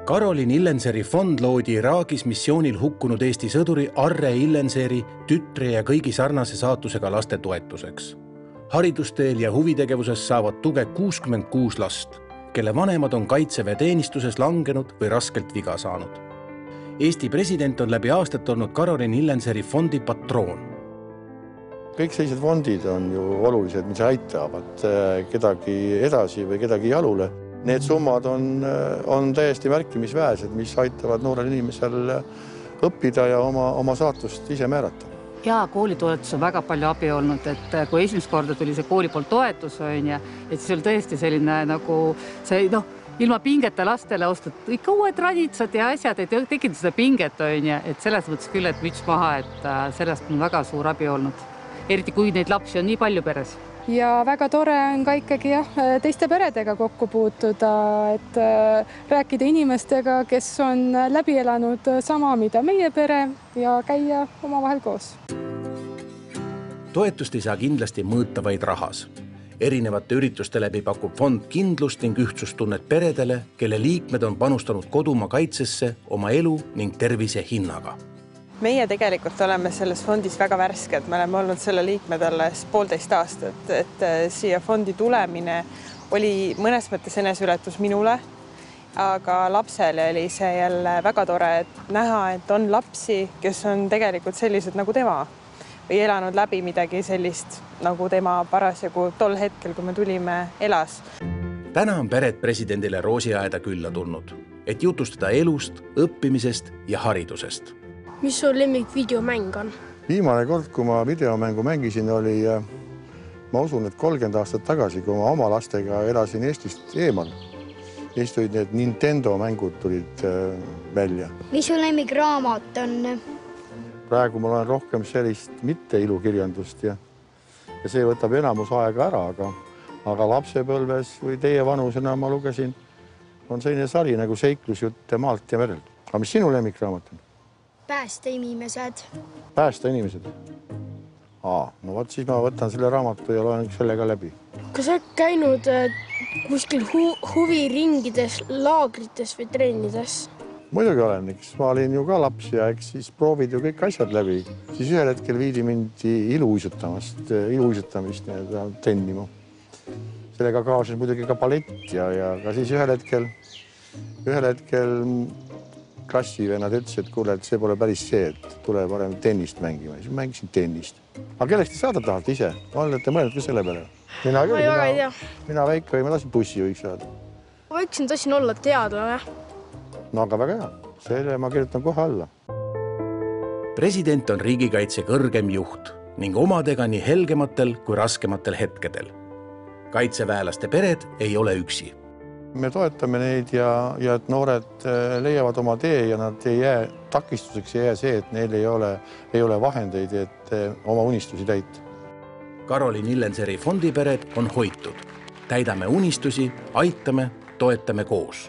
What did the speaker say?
Karolin Illenseri fond loodi Iraagis missioonil hukkunud Eesti sõduri Arre Illenseri tütre ja kõigi sarnase saatusega laste toetuseks. Haridusteel ja huvitegevuses saavad tuge 66 last, kelle vanemad on kaitseväeteenistuses langenud või raskelt viga saanud. Eesti president on läbi aastat olnud Karolin Illenseri fondi patroon. Kõik sellised fondid on ju olulised, mis aitavad kedagi edasi või kedagi jalule. Need summad on täiesti märkimisväärsed, mis aitavad noorel inimesel õppida ja oma saatust ise määrata. Ja koolitoetus on väga palju abi olnud, et kui esimest korda tuli see kooli poolt toetus, et siis oli tõesti selline nagu see, ilma pingeta lastele ostad ikka uued raditsad ja asjad, et tekida seda pinget, et selles mõttes küll, et müts maha, et sellest on väga suur abi olnud. Eriti kui neid lapsi on nii palju peres. Ja väga tore on ka ikkagi teiste peredega kokku puutuda, et rääkida inimestega, kes on läbi elanud sama, mida meie pere ja käia omavahel koos. Toetust ei saa kindlasti mõõta vaid rahas. Erinevate ürituste läbi pakub fond kindlust ning ühtsustunnet peredele, kelle liikmed on panustanud kodumaa kaitsesse oma elu ning tervise hinnaga. Meie tegelikult oleme selles fondis väga värsked. Me oleme olnud selle liikmed alles 1,5 aastat, et siia fondi tulemine oli mõnes mõttes eneseületus minule, aga lapsele oli see jälle väga tore, et näha, et on lapsi, kes on tegelikult sellised nagu tema või elanud läbi midagi sellist, nagu tema parasjagu tol hetkel, kui me tulime, elas. Täna on pered presidendile Roosiaeda külla tulnud, et jutustada elust, õppimisest ja haridusest. Mis sul lemmik videomäng on? Viimane kord, kui ma videomängu mängisin, oli, ma usun, et 30 aastat tagasi, kui ma oma lastega elasin Eestist eemal. Eest olid need Nintendo mängud tulid välja. Mis sul lemmik raamat on? Praegu ma olen rohkem sellist mitte ilukirjandust ja see võtab enamus aega ära, aga lapsepõlves või teie vanusena ma lugesin, on selline sari nagu Seiklusjutte maalt ja merelt. Aga mis sinu lemmikraamat on? Päästeinimesed. Päästeinimesed? No võt siis ma võtan selle raamatu ja loen sellega läbi. Kas sa käinud kuskil huviringides, laagrites või treenides? Muidugi olen, eks ma olin ju ka laps ja eks siis proovid ju kõik asjad läbi. Siis ühel hetkel viidi mind iluuisutamist tennima. Sellega kaasnes muidugi ka ballett ja ka siis ühel hetkel klassivennad ütles, et kuule, et see pole päris see, et tule parem tennist mängima. Siis mängisin tennist. Aga kelleks te saada tahate ise? Olete mõelnud ka selle peale? Mina väike või ma tahtsin bussijuhiks saada. Ma väiksin tahtsin olla teadlane. No aga väga hea. Selle ma kirjutan kohe alla. President on riigikaitse kõrgem juht ning omadega nii helgematel kui raskematel hetkedel. Kaitseväelaste pered ei ole üksi. Me toetame neid ja et noored leiavad oma tee ja nad ei jää takistuseks ja jää see, et neil ei ole vahendeid, et oma unistusi täita. Karolin Illenseri fondipered on hoitud. Täidame unistusi, aitame, toetame koos.